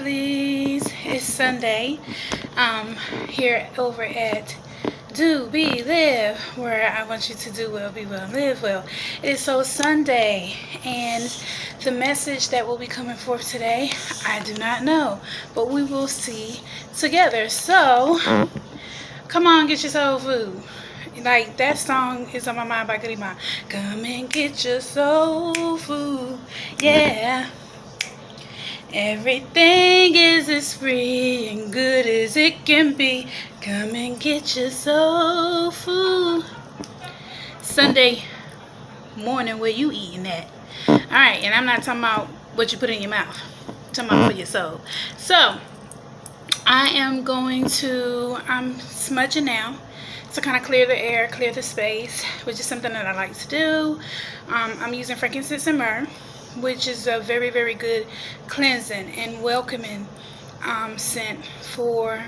lovelies. It's Sunday here over at DoBeLive, where I want you to do well, be well, live well. It is so Sunday, and the message that will be coming forth today, I do not know, but we will see together. So, come on, get your soul food. Like, that song is on my mind by Goody Ma. Come and get your soul food, yeah. Everything is as free and good as it can be. Come and get your soul food. Sunday morning, where you eating at? Alright, and I'm not talking about what you put in your mouth. I'm talking about for your soul. So, I'm smudging now to kind of clear the air, clear the space, which is something that I like to do. I'm using frankincense and myrrh, which is a very, very good cleansing and welcoming scent for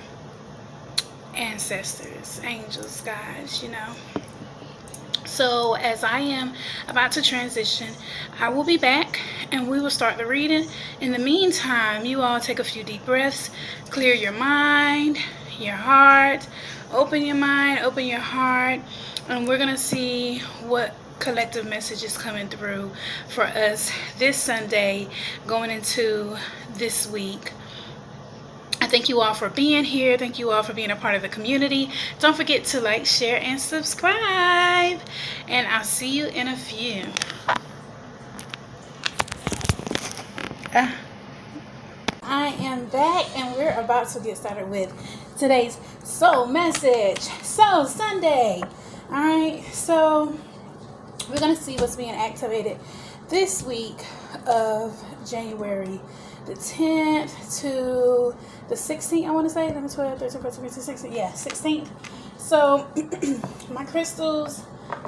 ancestors, angels, guides, you know. So as I am about to transition, I will be back and we will start the reading. In the meantime, you all take a few deep breaths, clear your mind, your heart, open your mind, open your heart, and we're going to see what collective message is coming through for us this Sunday going into this week. I thank you all for being here. Thank you all for being a part of the community. Don't forget to like, share, and subscribe. And I'll see you in a few. I am back and we're about to get started with today's soul message. So, Sunday. Alright, so we're going to see what's being activated this week of January the 10th to the 16th, I want to say. 11, 12, 13, 14, 15, 16. Yeah, 16th. So, my crystals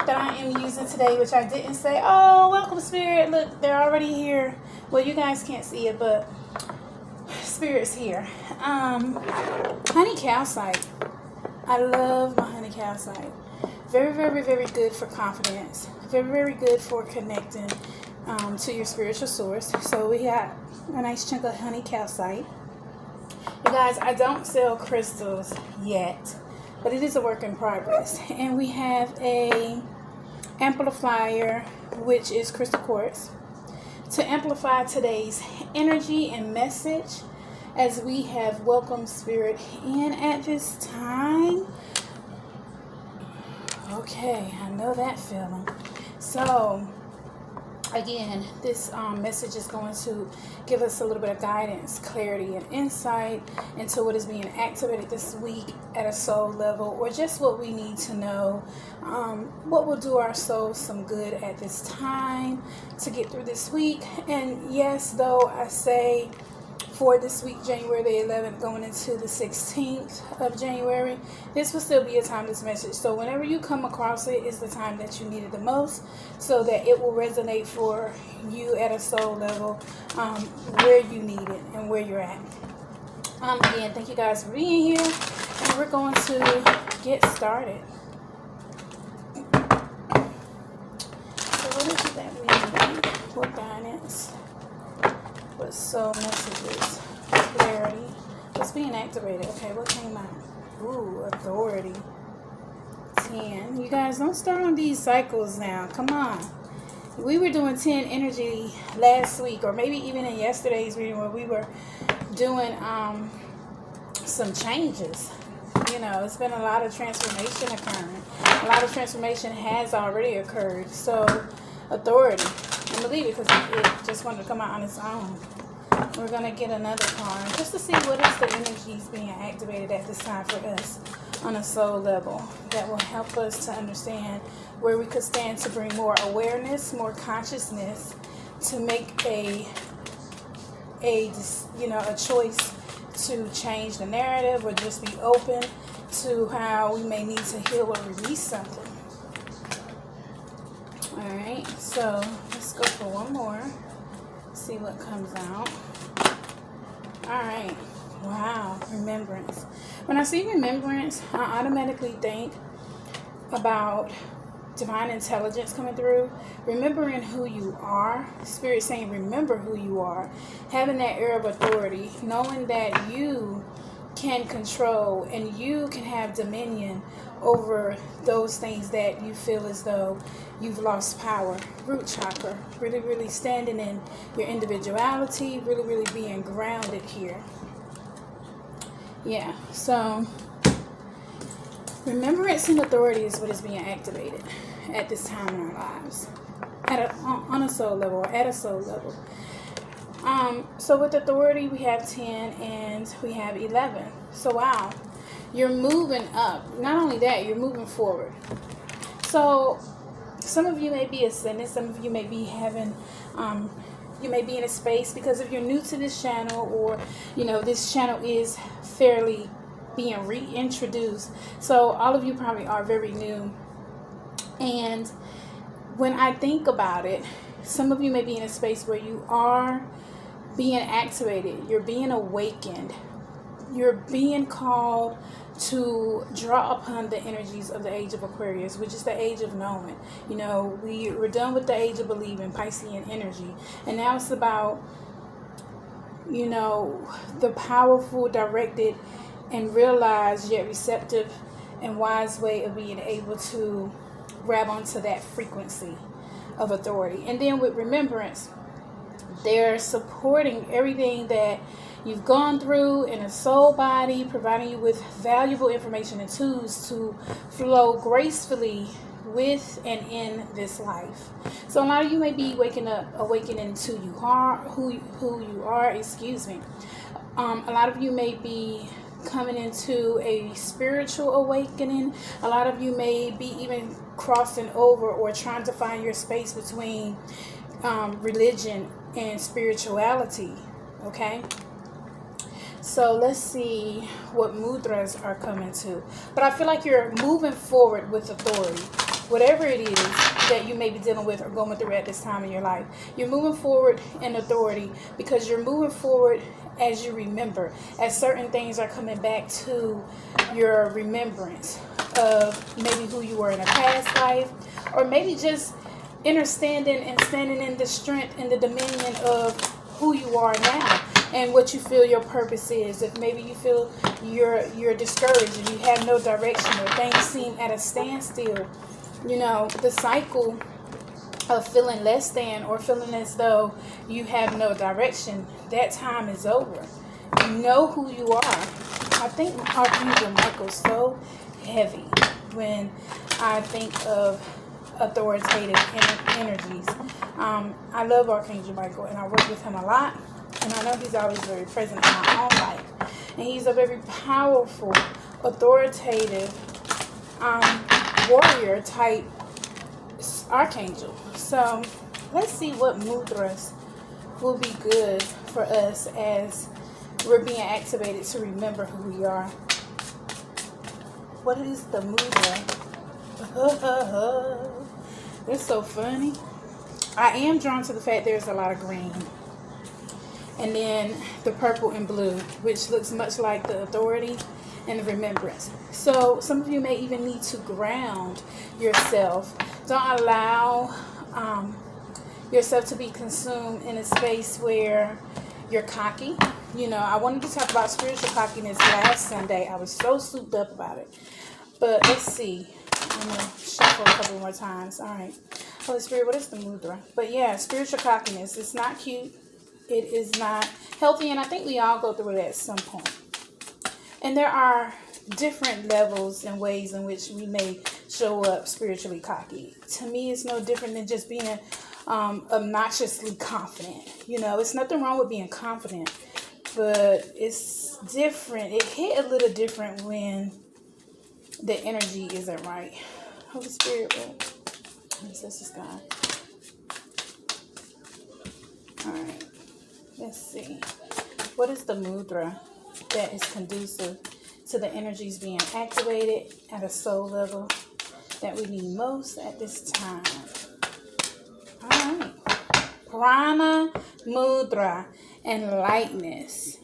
that I am using today, which I didn't say, oh, welcome, Spirit. Look, they're already here. Well, you guys can't see it, but Spirit's here. Honey calcite. I love my honey calcite. Very, very, very good for confidence. Very, very good for connecting to your spiritual source. So we got a nice chunk of honey calcite. You guys, I don't sell crystals yet, but it is a work in progress. And we have a amplifier, which is crystal quartz, to amplify today's energy and message as we have welcomed Spirit in at this time. Okay, I know that feeling. So, again, this message is going to give us a little bit of guidance, clarity, and insight into what is being activated this week at a soul level, or just what we need to know, what will do our souls some good at this time to get through this week. And yes, though I say for this week, January the 11th, going into the 16th of January, this will still be a timeless message. So whenever you come across it, is the time that you need it the most, so that it will resonate for you at a soul level, where you need it and where you're at. Again, thank you guys for being here, and we're going to get started. So what does that mean? What guidance? What soul messages? Clarity. What's being activated? Okay, what came out? Ooh, authority. 10. You guys, don't start on these cycles now. Come on. We were doing 10 energy last week, or maybe even in yesterday's reading, where we were doing some changes. You know, it's been a lot of transformation occurring. A lot of transformation has already occurred. So, authority. And believe it, because it just wanted to come out on its own. We're going to get another card just to see what is the energies being activated at this time for us on a soul level that will help us to understand where we could stand to bring more awareness, more consciousness, to make a choice to change the narrative, or just be open to how we may need to heal or release something. Alright, so let's go for one more. See what comes out. Alright. Wow. Remembrance. When I see remembrance, I automatically think about divine intelligence coming through, remembering who you are, Spirit saying remember who you are, having that air of authority, knowing that you can control and you can have dominion over those things that you feel as though you've lost power. Root chakra, really, really standing in your individuality, really, really being grounded here. Yeah, so remembrance and authority is what is being activated at this time in our lives, on a soul level, or at a soul level. So with authority, we have 10 and we have 11. So wow, you're moving up. Not only that, you're moving forward. So some of you may be ascending, some of you may be having, you may be in a space, because if you're new to this channel, or this channel is fairly being reintroduced, so all of you probably are very new. And when I think about it, some of you may be in a space where you are being activated, you're being awakened, you're being called to draw upon the energies of the age of Aquarius, which is the age of knowing. We're done with the age of believing, Piscean energy, and now it's about the powerful, directed, and realized yet receptive and wise way of being able to grab onto that frequency of authority. And then with remembrance, they're supporting everything that you've gone through in a soul body, providing you with valuable information and tools to flow gracefully with and in this life. So a lot of you may be awakening to who you are. A lot of you may be coming into a spiritual awakening. A lot of you may be even crossing over or trying to find your space between religion and spirituality. Okay, so let's see what mudras are coming to. But I feel like you're moving forward with authority, whatever it is that you may be dealing with or going through at this time in your life. You're moving forward in authority because you're moving forward as you remember, as certain things are coming back to your remembrance of maybe who you were in a past life, or maybe just understanding and standing in the strength and the dominion of who you are now and what you feel your purpose is. If maybe you feel you're discouraged and you have no direction, or things seem at a standstill, the cycle of feeling less than or feeling as though you have no direction, that time is over. You know who you are. I think Archangel Michael's so heavy when I think of authoritative energies. I love Archangel Michael, and I work with him a lot, and I know he's always very present in my own life. And he's a very powerful, authoritative, warrior type archangel. So let's see what mudras will be good for us as we're being activated to remember who we are. What is the mudra? It's so funny. I am drawn to the fact there's a lot of green, and then the purple and blue, which looks much like the authority and the remembrance. So some of you may even need to ground yourself. Don't allow yourself to be consumed in a space where you're cocky. I wanted to talk about spiritual cockiness last Sunday. I was so souped up about it. But let's see. I'm going to shuffle a couple more times. All right. Holy Spirit, what is the mudra? But yeah, spiritual cockiness. It's not cute. It is not healthy. And I think we all go through it at some point. And there are different levels and ways in which we may show up spiritually cocky. To me, it's no different than just being obnoxiously confident. It's nothing wrong with being confident, but it's different. It hit a little different when the energy isn't right. Holy Spirit, this is God. All right, let's see. What is the mudra that is conducive to the energies being activated at a soul level that we need most at this time? All right. Prana mudra and lightness.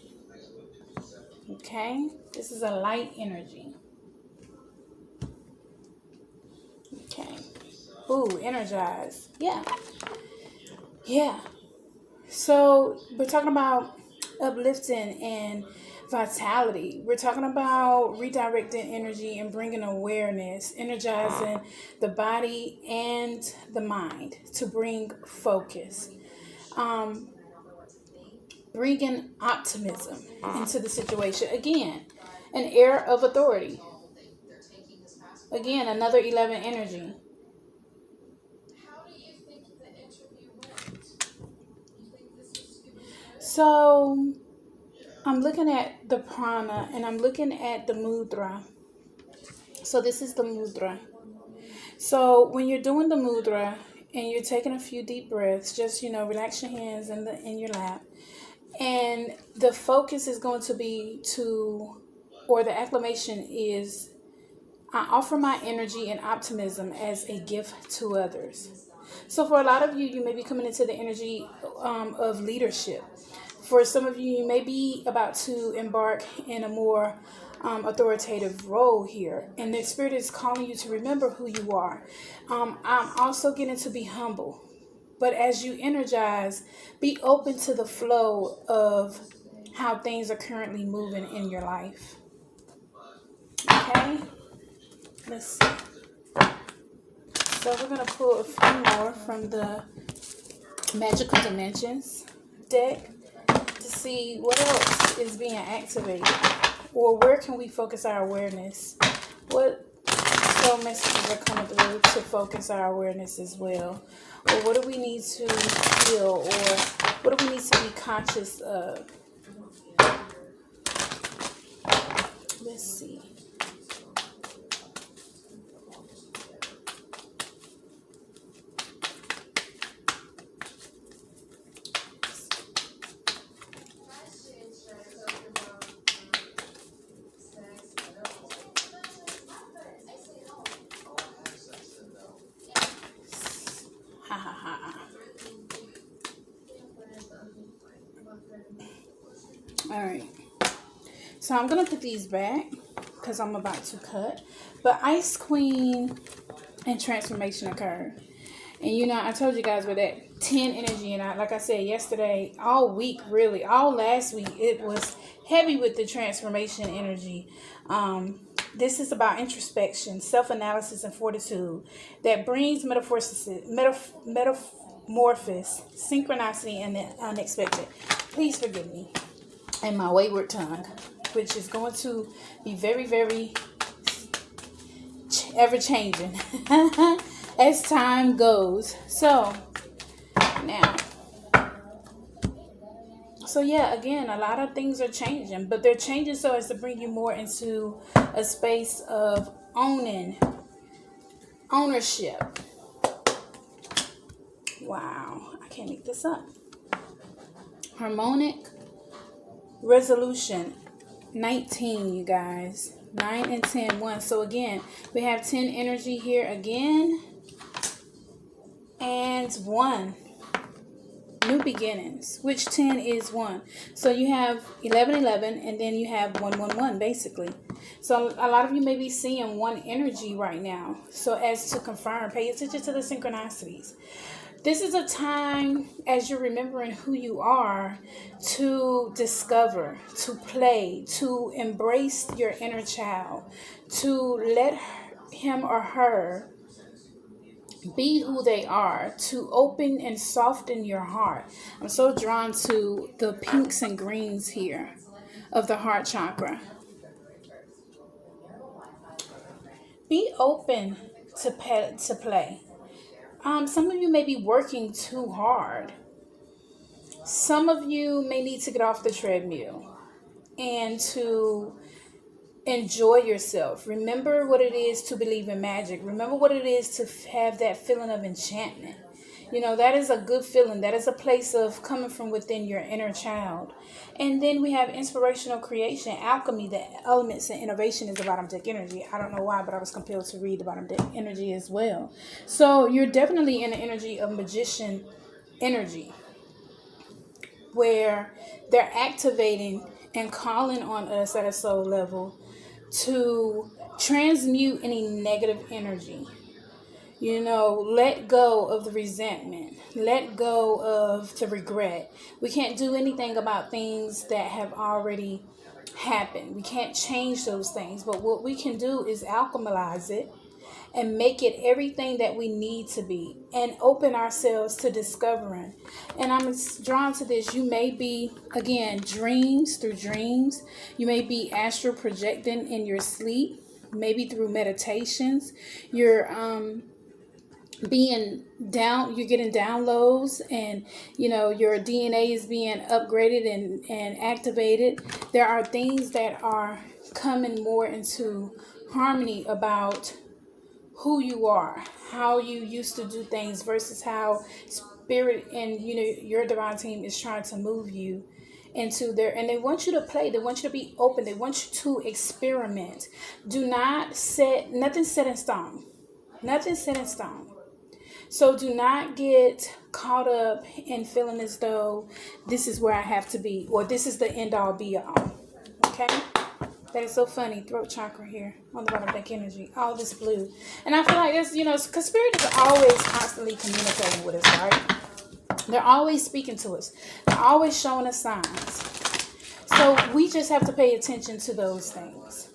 Okay, this is a light energy. Okay, Ooh, energized. Yeah. Yeah. So we're talking about uplifting and vitality. We're talking about redirecting energy and bringing awareness, energizing the body and the mind to bring focus, um, bringing optimism into the situation. Again, an air of authority. Again, another 11 energy. So I'm looking at the prana and I'm looking at the mudra. So this is the mudra. So when you're doing the mudra and you're taking a few deep breaths, just relax your hands in your lap, and the focus is going to be to, or the acclamation is, I offer my energy and optimism as a gift to others. So for a lot of you, you may be coming into the energy of leadership. For some of you, you may be about to embark in a more authoritative role here. And the Spirit is calling you to remember who you are. I'm also getting to be humble. But as you energize, be open to the flow of how things are currently moving in your life. Okay? Let's see. So we're going to pull a few more from the Magical Dimensions deck to see what else is being activated, or where can we focus our awareness. What soul messages are coming through to focus our awareness as well, or what do we need to feel, or what do we need to be conscious of. Let's see. Ha ha ha. All right. So I'm going to put these back because I'm about to cut. But Ice Queen and transformation occurred. And I told you guys with that 10 energy, and like I said yesterday, all week, really, all last week, it was heavy with the transformation energy. This is about introspection, self-analysis, and fortitude that brings metamorphosis, synchronicity, and the unexpected. Please forgive me and my wayward tongue, which is going to be very, very ever-changing as time goes. So yeah, again, a lot of things are changing, but they're changing so as to bring you more into a space of ownership. Wow, I can't make this up. Harmonic resolution 19, you guys. 9 and 10, 1. So again, we have 10 energy here again, and 1. New beginnings, which 10 is 1. So you have 11, 11, and then you have 1, 1, 1, basically. So a lot of you may be seeing 1 energy right now. So as to confirm, pay attention to the synchronicities. This is a time, as you're remembering who you are, to discover, to play, to embrace your inner child, to let him or her be who they are, to open and soften your heart. I'm so drawn to the pinks and greens here of the heart chakra. Be open to play. Some of you may be working too hard. Some of you may need to get off the treadmill and to enjoy yourself. Remember what it is to believe in magic. Remember what it is to have that feeling of enchantment. That is a good feeling. That is a place of coming from within your inner child. And then we have inspirational creation, alchemy, the elements and innovation is the bottom deck energy. I don't know why, but I was compelled to read the bottom deck energy as well. So you're definitely in the energy of magician energy, where they're activating and calling on us at a soul level to transmute any negative energy. Let go of the resentment. Let go of the regret. We can't do anything about things that have already happened. We can't change those things. But what we can do is alchemize it and make it everything that we need to be, and open ourselves to discovering. And I'm drawn to this. You may be, again, through dreams. You may be astral projecting in your sleep, maybe through meditations. You're you're getting downloads, and your DNA is being upgraded and activated. There are things that are coming more into harmony about who you are, how you used to do things versus how spirit and your divine team is trying to move you into there. And they want you to play, they want you to be open, they want you to experiment. Do not set nothing set in stone. Nothing set in stone. So do not get caught up in feeling as though this is where I have to be, or this is the end all be all. Okay? That is so funny. Throat chakra here on the bottom deck energy. All this blue. And I feel like this, because spirit is always constantly communicating with us, right? They're always speaking to us. They're always showing us signs. So we just have to pay attention to those things.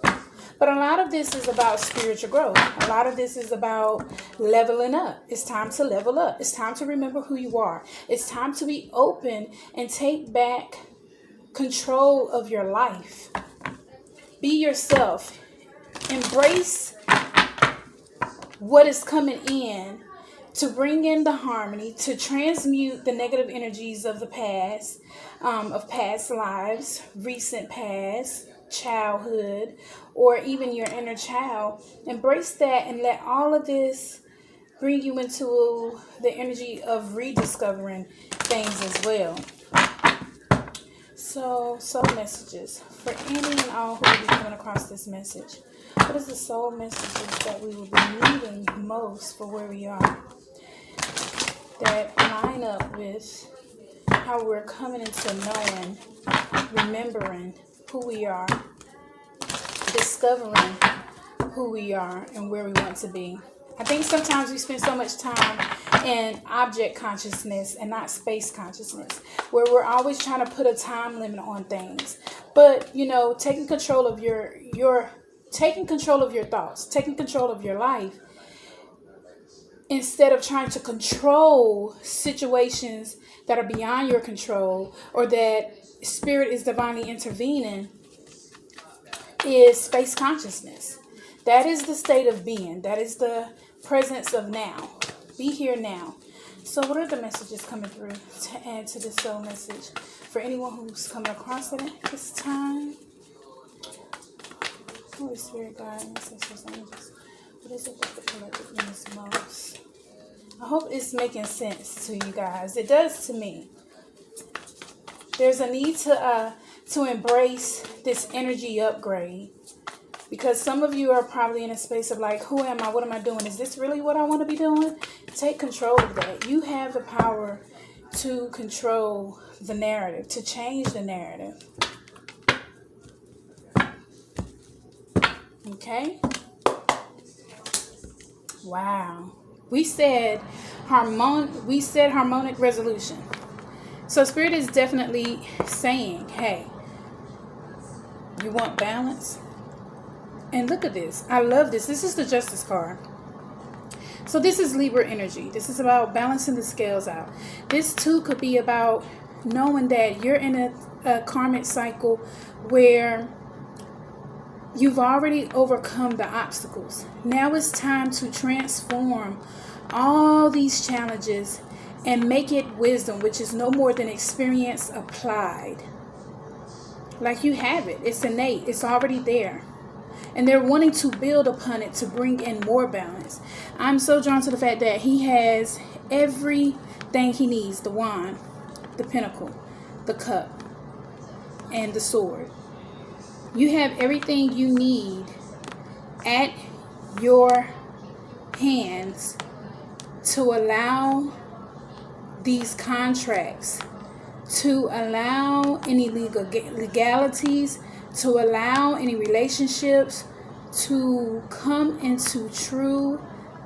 But a lot of this is about spiritual growth. A lot of this is about leveling up. It's time to level up. It's time to remember who you are. It's time to be open and take back control of your life. Be yourself. Embrace what is coming in to bring in the harmony, to transmute the negative energies of the past, of past lives, recent past, childhood, or even your inner child. Embrace that and let all of this bring you into the energy of rediscovering things as well. So, soul messages for any and all who will be coming across this message. What is the soul messages that we will be needing most for where we are, that line up with how we're coming into knowing, remembering who we are, discovering who we are and where we want to be? I think sometimes we spend so much time in object consciousness and not space consciousness, where we're always trying to put a time limit on things. But taking control of taking control of your thoughts, taking control of your life, instead of trying to control situations that are beyond your control, or that spirit is divinely intervening, is space consciousness. That is the state of being. That is the presence of now. Be here now. So what are the messages coming through to add to this soul message for anyone who's coming across it at this time? Holy Spirit, God, ancestors, angels. What is it that the collective means most? I hope it's making sense to you guys. It does to me. There's a need to embrace this energy upgrade. Because some of you are probably in a space of like, who am I? What am I doing? Is this really what I want to be doing? Take control of that. You have the power to control the narrative, to change the narrative. Okay? Wow. We said harmonic resolution. So Spirit is definitely saying, hey, you want balance? And look at this. I love this. This is the Justice card. So this is Libra energy. This is about balancing the scales out. This too could be about knowing that you're in a karmic cycle where you've already overcome the obstacles. Now it's time to transform all these challenges and make it wisdom, which is no more than experience applied. Like you have it. It's innate. It's already there. And they're wanting to build upon it to bring in more balance. I'm so drawn to the fact that he has everything he needs. The wand, the pentacle, the cup, and the sword. You have everything you need at your hands to allow these contracts, to allow any legalities, to allow any relationships to come into true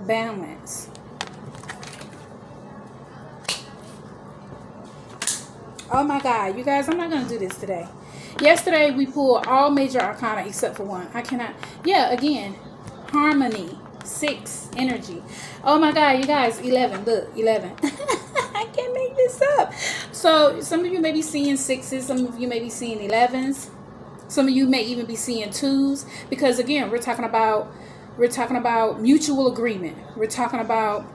balance. Oh my God, you guys, I'm not going to do this today. Yesterday, we pulled all major arcana except for one. I cannot. Yeah, again, harmony, 6, energy. Oh my God, you guys, 11. Look, 11. I can't make this up. So some of you may be seeing 6s. Some of you may be seeing 11s. Some of you may even be seeing 2s. Because again, we're talking about mutual agreement. We're talking about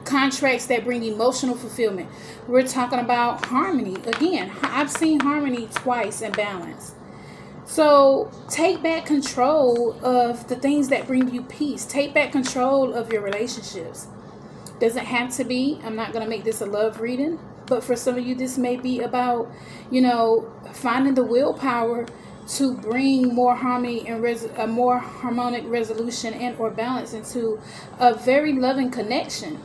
contracts that bring emotional fulfillment. We're talking about harmony. Again, I've seen harmony twice in balance. So take back control of the things that bring you peace. Take back control of your relationships. Doesn't have to be. I'm not going to make this a love reading. But for some of you, this may be about, finding the willpower to bring more harmony and a more harmonic resolution and or balance into a very loving connection.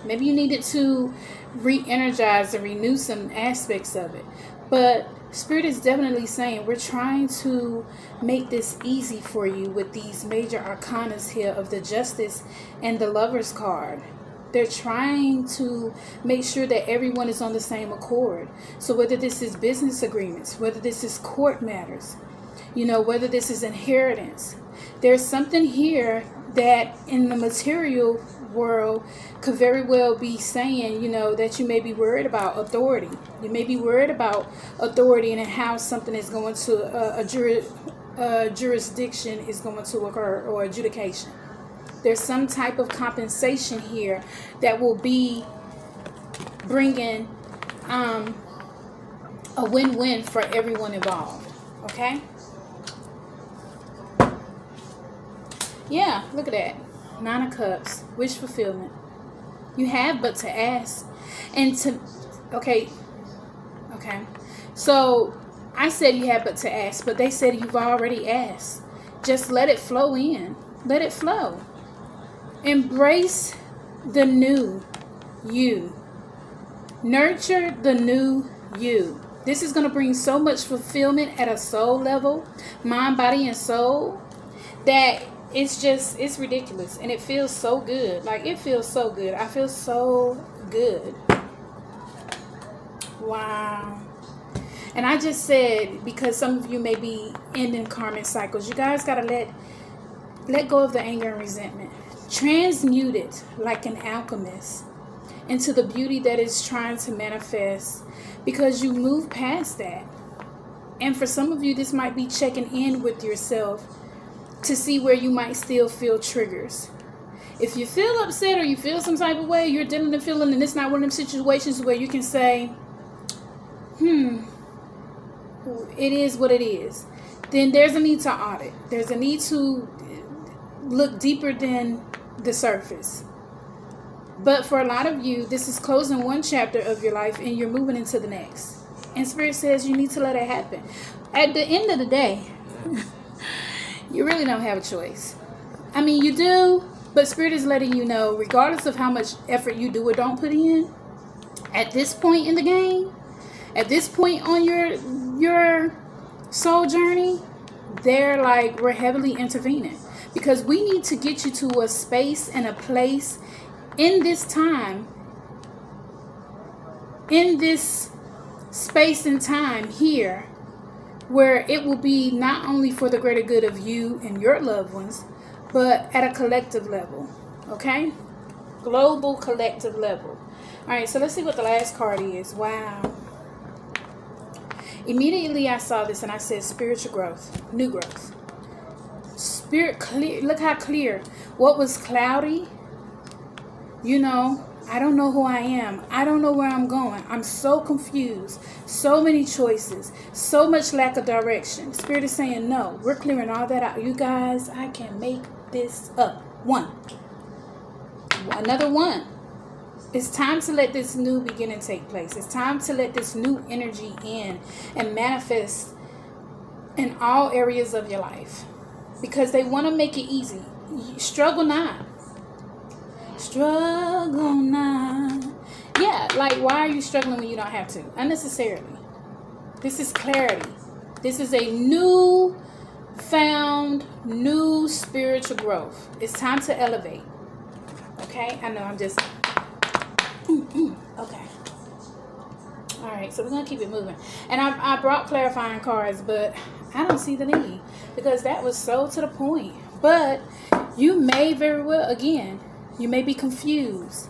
Maybe you needed to re-energize and renew some aspects of it. But Spirit is definitely saying we're trying to make this easy for you with these major arcanas here of the Justice and the Lover's card. They're trying to make sure that everyone is on the same accord. So whether this is business agreements, whether this is court matters, whether this is inheritance, there's something here that in the material world could very well be saying, that you may be worried about authority. You may be worried about authority and how something is going to, a jurisdiction is going to occur or adjudication. There's some type of compensation here that will be bringing a win-win for everyone involved. Okay? Yeah, look at that. 9 of Cups. Wish fulfillment. You have but to ask. And to... Okay. So, I said you have but to ask, but they said you've already asked. Just let it flow in. Let it flow. Embrace the new you. Nurture the new you. This is going to bring so much fulfillment at a soul level, mind, body, and soul, that it's ridiculous. And it feels so good. Like, it feels so good. I feel so good. Wow. And I just said, because some of you may be ending karmic cycles, you guys got to let go of the anger and resentment. Transmute it like an alchemist into the beauty that is trying to manifest, because you move past that. And for some of you, this might be checking in with yourself to see where you might still feel triggers. If you feel upset or you feel some type of way, you're dealing with a feeling, and it's not one of them situations where you can say, it is what it is. Then there's a need to audit. There's a need to look deeper than the surface. But for a lot of you, this is closing one chapter of your life and you're moving into the next. And Spirit says you need to let it happen. At the end of the day, you really don't have a choice. I mean, you do, but Spirit is letting you know, regardless of how much effort you do or don't put in, at this point in the game, at this point on your soul journey, they're like, we're heavily intervening. Because we need to get you to a space and a place in this time, in this space and time here, where it will be not only for the greater good of you and your loved ones, but at a collective level. Okay? Global collective level. Alright, so let's see what the last card is. Wow. Immediately I saw this and I said spiritual growth, new growth. Spirit clear. Look how clear. What was cloudy, I don't know who I am. I don't know where I'm going. I'm so confused. So many choices. So much lack of direction. Spirit is saying, no, we're clearing all that out. You guys, I can make this up. 1. Another 1. It's time to let this new beginning take place. It's time to let this new energy in and manifest in all areas of your life. Because they want to make it easy. Struggle not. Struggle not. Yeah, like, why are you struggling when you don't have to? Unnecessarily. This is clarity. This is a new found new spiritual growth. It's time to elevate. Okay? I know I'm just... Okay. Alright, so we're going to keep it moving. And I brought clarifying cards, but I don't see the need. Because that was so to the point. But you may very well, again, you may be confused.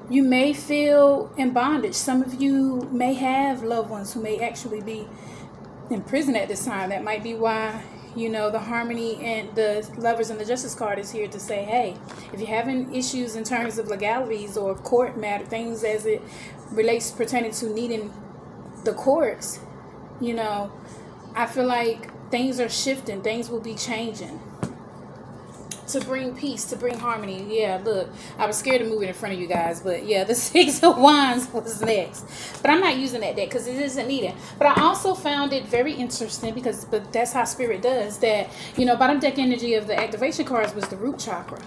You may feel in bondage. Some of you may have loved ones who may actually be in prison at this time. That might be why, you know, the harmony and the lovers and the justice card is here to say, hey, if you're having issues in terms of legalities or court matter, things as it relates pertaining to needing the courts, you know, I feel like things are shifting. Things will be changing. To bring peace, to bring harmony. Yeah, look, I was scared to move it in front of you guys, but yeah, the Six of Wands was next. But I'm not using that deck because it isn't needed. But I also found it very interesting but that's how Spirit does that. You know, bottom deck energy of the activation cards was the root chakra.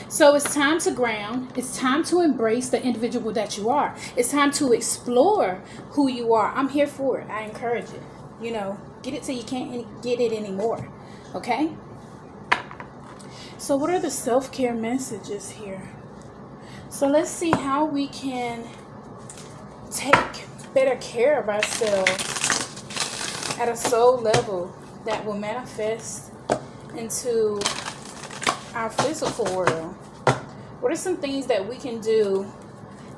So it's time to ground. It's time to embrace the individual that you are. It's time to explore who you are. I'm here for it. I encourage it. You know, get it till you can't get it anymore. Okay? So what are the self-care messages here? So let's see how we can take better care of ourselves at a soul level that will manifest into our physical world. What are some things that we can do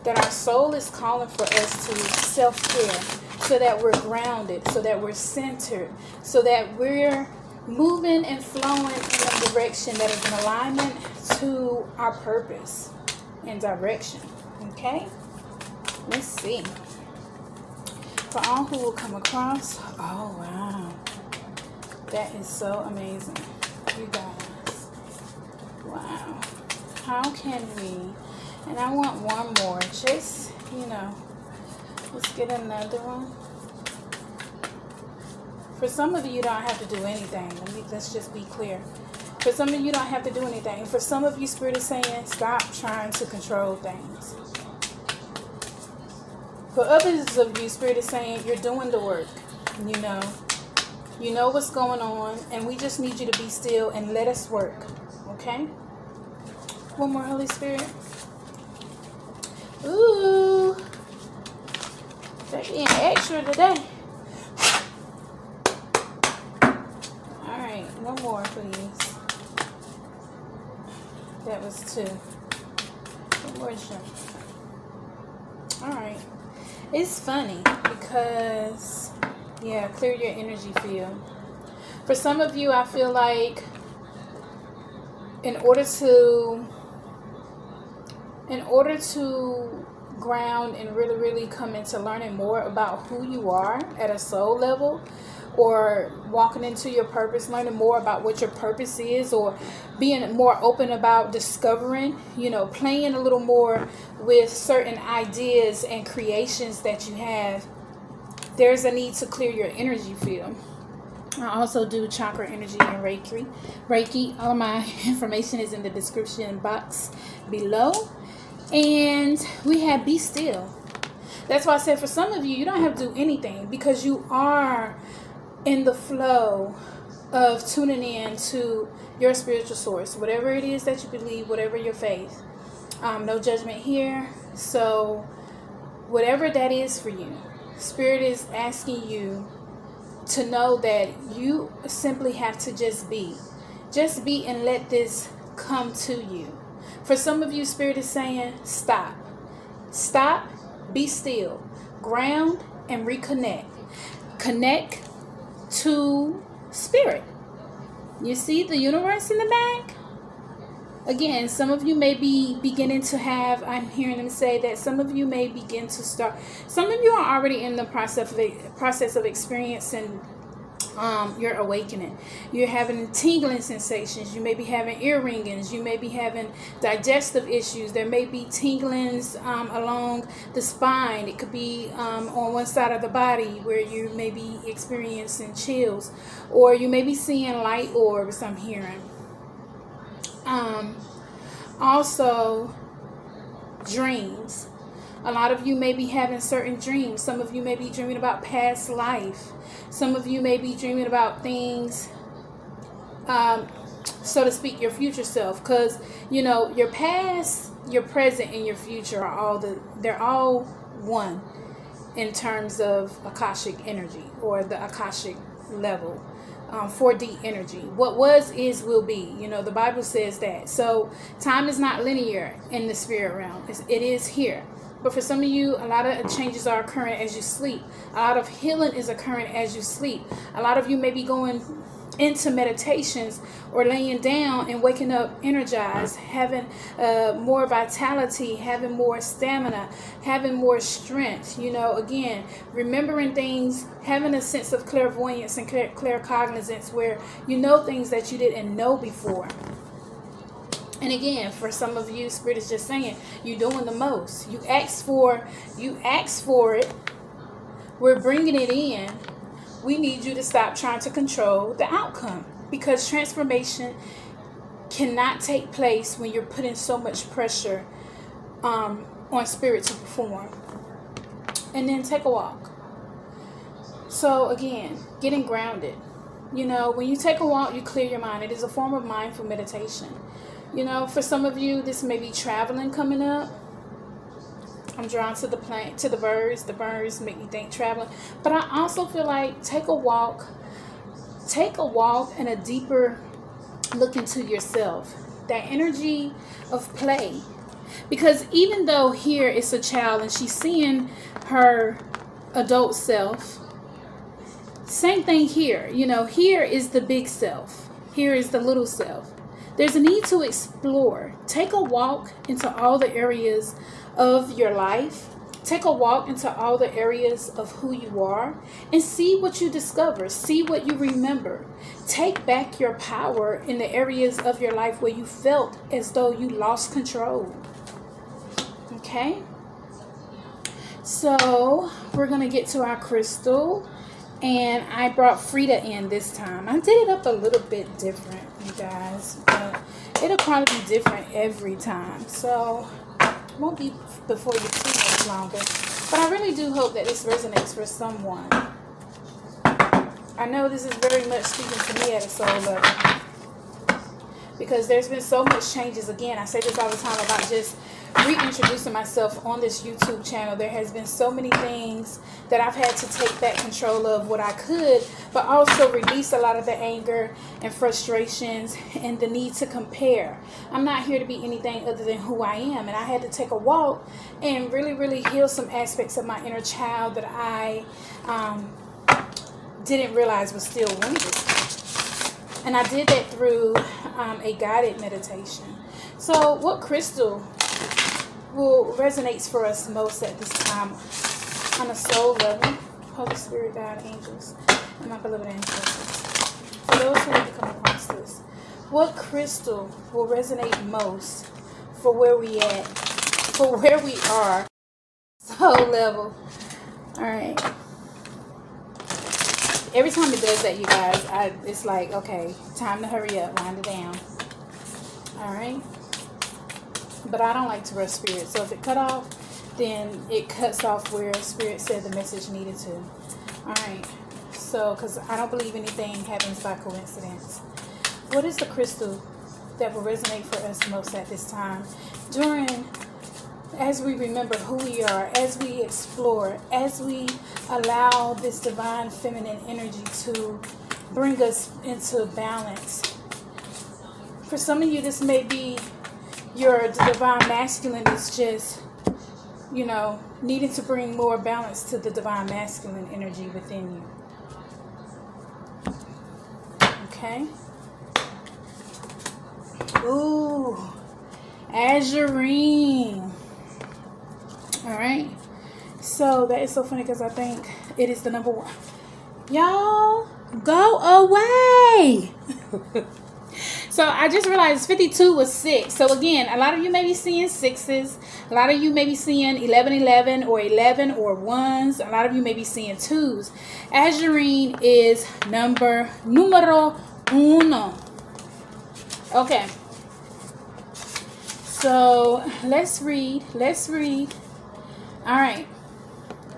that our soul is calling for us to self-care, so that we're grounded, so that we're centered, so that we're moving and flowing in a direction that is in alignment to our purpose and direction. Okay? Let's see. For all who will come across. Oh, wow. That is so amazing. You guys. Wow. How can we... And I want one more. Just, you know. Let's get another one. For some of you, you don't have to do anything. Let's just be clear. For some of you, don't have to do anything. For some of you, Spirit is saying, stop trying to control things. For others of you, Spirit is saying, you're doing the work. You know what's going on, and we just need you to be still and let us work. Okay? One more, Holy Spirit. Ooh. They're being extra today. One more, please. That was 2. One more jump. Alright. It's funny because, yeah, clear your energy field. For some of you, I feel like in order to ground and really, really come into learning more about who you are at a soul level, or walking into your purpose, learning more about what your purpose is, or being more open about discovering, playing a little more with certain ideas and creations that you have, there's a need to clear your energy field. I also do chakra energy and Reiki. All of my information is in the description box below. And we have Be Still. That's why I said for some of you, you don't have to do anything because you are in the flow of tuning in to your spiritual source, whatever it is that you believe, whatever your faith. No judgment here. So whatever that is for you, Spirit is asking you to know that you simply have to just be and let this come to you. For some of you, Spirit is saying stop, be still, ground, and reconnect. Connect to Spirit. You see the universe in the back? Again, some of you may be beginning to have, I'm hearing them say that some of you may begin to start, some of you are already in the process of experiencing your awakening. You're having tingling sensations. You may be having ear ringings. You may be having digestive issues. There may be tinglings along the spine. It could be on one side of the body where you may be experiencing chills, or you may be seeing light orbs, I'm hearing. Also dreams. A lot of you may be having certain dreams. Some of you may be dreaming about past life. Some of you may be dreaming about things, so to speak, your future self. Because, you know, your past, your present, and your future are they're all one in terms of Akashic energy, or the Akashic level. 4D energy. What was, is, will be. You know, the Bible says that. So time is not linear in the spirit realm. It is here. But for some of you, a lot of changes are occurring as you sleep. A lot of healing is occurring as you sleep. A lot of you may be going into meditations or laying down and waking up energized, having more vitality, having more stamina, having more strength. You know, again, remembering things, having a sense of clairvoyance and claircognizance, where you know things that you didn't know before. And again, for some of you, Spirit is just saying, you're doing the most. You asked for it. We're bringing it in. We need you to stop trying to control the outcome, because transformation cannot take place when you're putting so much pressure on spirit to perform. And then take a walk. So again, getting grounded. You know, when you take a walk, you clear your mind. It is a form of mindful meditation. You know, for some of you, this may be traveling coming up. I'm drawn to the plant, to the birds. The birds make me think traveling. But I also feel like take a walk and a deeper look into yourself. That energy of play. Because even though here it's a child and she's seeing her adult self, same thing here. You know, here is the big self. Here is the little self. There's a need to explore. Take a walk into all the areas of your life. Take a walk into all the areas of who you are and see what you discover. See what you remember. Take back your power in the areas of your life where you felt as though you lost control. Okay? So we're going to get to our crystal. And I brought Frida in this time. I did it up a little bit different, you guys. But it'll probably be different every time. So it won't be before you too much longer. But I really do hope that this resonates for someone. I know this is very much speaking to me at a soul level. Because there's been so much changes. Again, I say this all the time about just reintroducing myself on this YouTube channel. There has been so many things that I've had to take back control of what I could, but also release a lot of the anger and frustrations and the need to compare. I'm not here to be anything other than who I am, and I had to take a walk and really, really heal some aspects of my inner child that I didn't realize was still wounded. And I did that through a guided meditation. So what crystal will resonates for us most at this time on a soul level? Holy Spirit, God, angels, and my beloved ancestors. For those who need to come across this, what crystal will resonate most for where we at, for where we are, soul level? All right. Every time it does that, you guys, it's like, okay, time to hurry up, wind it down. All right. But I don't like to rush spirit. So if it cut off, then it cuts off where spirit said the message needed to. All right. So, because I don't believe anything happens by coincidence. What is the crystal that will resonate for us most at this time? As we remember who we are, as we explore, as we allow this divine feminine energy to bring us into balance. For some of you, this may be your divine masculine is just, you know, needing to bring more balance to the divine masculine energy within you. Okay? Ooh, Azurine. All right. So that is so funny because I think it is the number one. Y'all, go away. So I just realized 52 was 6. So again, a lot of you may be seeing 6s. A lot of you may be seeing 11 or 11 or 1s. A lot of you may be seeing 2s. Azurine is numero uno. Okay. So let's read All right.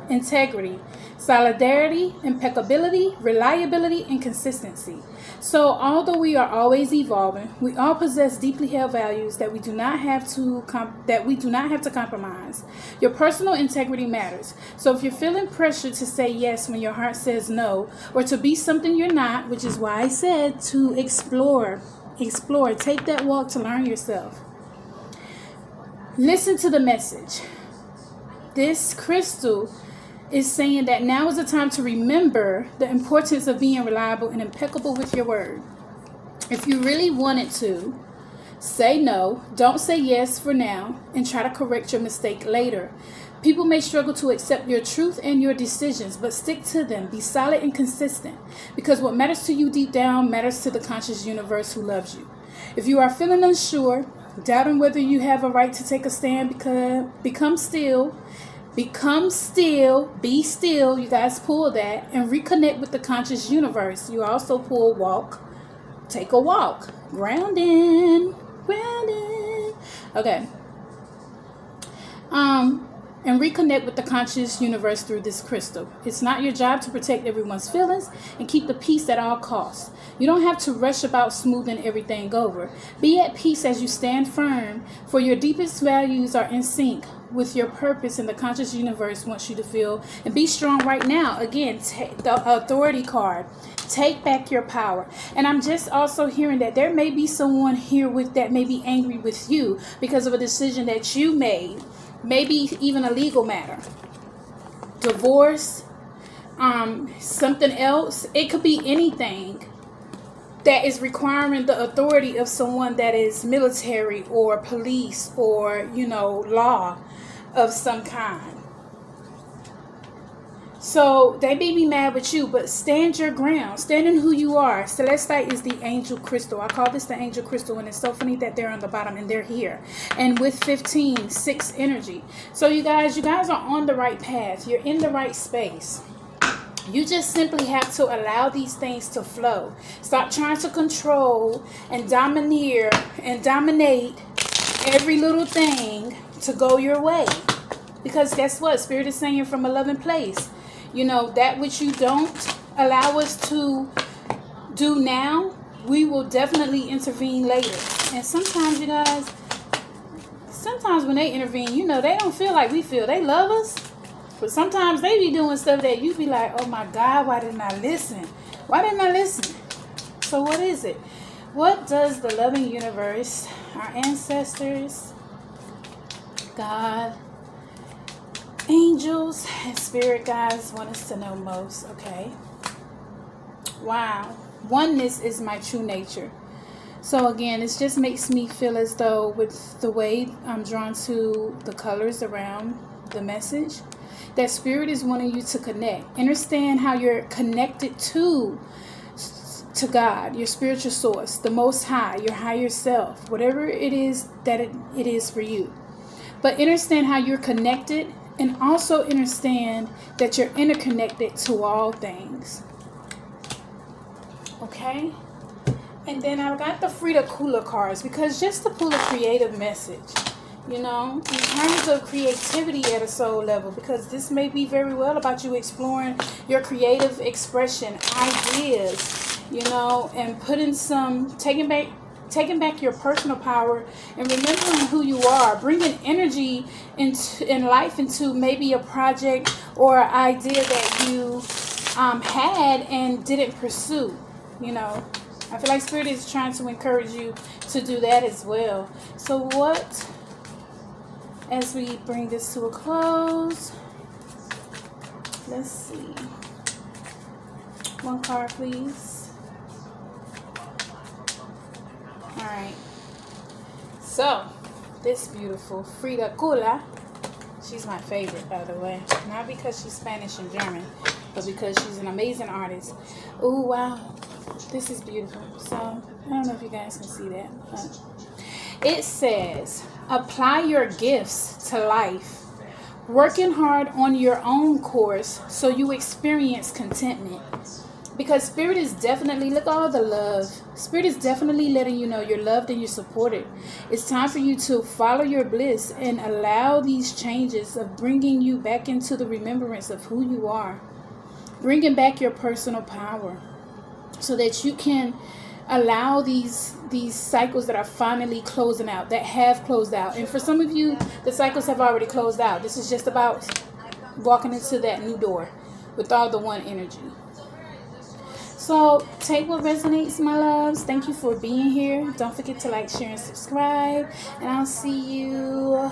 Integrity, solidarity, impeccability, reliability, and consistency. So, although we are always evolving, we all possess deeply held values that we do not have to compromise. Your personal integrity matters. So, if you're feeling pressure to say yes when your heart says no, or to be something you're not, which is why I said to explore, take that walk to learn yourself. Listen to the message. This crystal is saying that now is the time to remember the importance of being reliable and impeccable with your word. If you really wanted to, say no, don't say yes for now, and try to correct your mistake later. People may struggle to accept your truth and your decisions, but stick to them. Be solid and consistent, because what matters to you deep down matters to the conscious universe who loves you. If you are feeling unsure, doubting whether you have a right to take a stand, become still, be still. You guys pull that and reconnect with the conscious universe. You also pull walk, take a walk, grounding. Okay. And reconnect with the conscious universe through this crystal. It's not your job to protect everyone's feelings and keep the peace at all costs. You don't have to rush about smoothing everything over. Be at peace as you stand firm, for your deepest values are in sync with your purpose, and the conscious universe wants you to feel and be strong right now. Again, take the authority card. Take back your power. And I'm just also hearing that there may be someone here that may be angry with you because of a decision that you made. Maybe even a legal matter, divorce, something else. It could be anything that is requiring the authority of someone that is military or police or, law of some kind. So they may be mad with you, but stand your ground. Stand in who you are. Celestite is the angel crystal. I call this the angel crystal, and it's so funny that they're on the bottom and they're here. And with 15, 6 energy. So you guys are on the right path. You're in the right space. You just simply have to allow these things to flow. Stop trying to control and domineer and dominate every little thing to go your way. Because guess what? Spirit is saying from a loving place. That which you don't allow us to do now, we will definitely intervene later. And sometimes, you guys, when they intervene, they don't feel like we feel. They love us. But sometimes they be doing stuff that you be like, oh my God, why didn't I listen? So what is it? What does the loving universe, our ancestors, God, angels, and spirit guides want us to know most? Okay. Wow. Oneness is my true nature. So again, it just makes me feel as though with the way I'm drawn to the colors around the message, that spirit is wanting you to connect. Understand how you're connected to God, your spiritual source, the Most High, your higher self, whatever it is that it is for you. But understand how you're connected, and also understand that you're interconnected to all things. Okay? And then I've got the Frida Kula cards, because just to pull a creative message, in terms of creativity at a soul level, because this may be very well about you exploring your creative expression, ideas, and taking back your personal power and remembering who you are, bringing energy in life into maybe a project or idea that you had and didn't pursue. I feel like Spirit is trying to encourage you to do that as well. So as we bring this to a close, let's see. One card, please. All right. So, this beautiful Frida Kula, she's my favorite, by the way. Not because she's Spanish and German, but because she's an amazing artist. Oh, wow. This is beautiful. So, I don't know if you guys can see that, but it says, apply your gifts to life, working hard on your own course so you experience contentment. Because Spirit is definitely, look at all the love. Spirit is definitely letting you know you're loved and you're supported. It's time for you to follow your bliss and allow these changes of bringing you back into the remembrance of who you are. Bringing back your personal power so that you can allow these cycles that are finally closing out, that have closed out. And for some of you, the cycles have already closed out. This is just about walking into that new door with all the one energy. So take what resonates, my loves. Thank you for being here. Don't forget to like, share, and subscribe. And I'll see you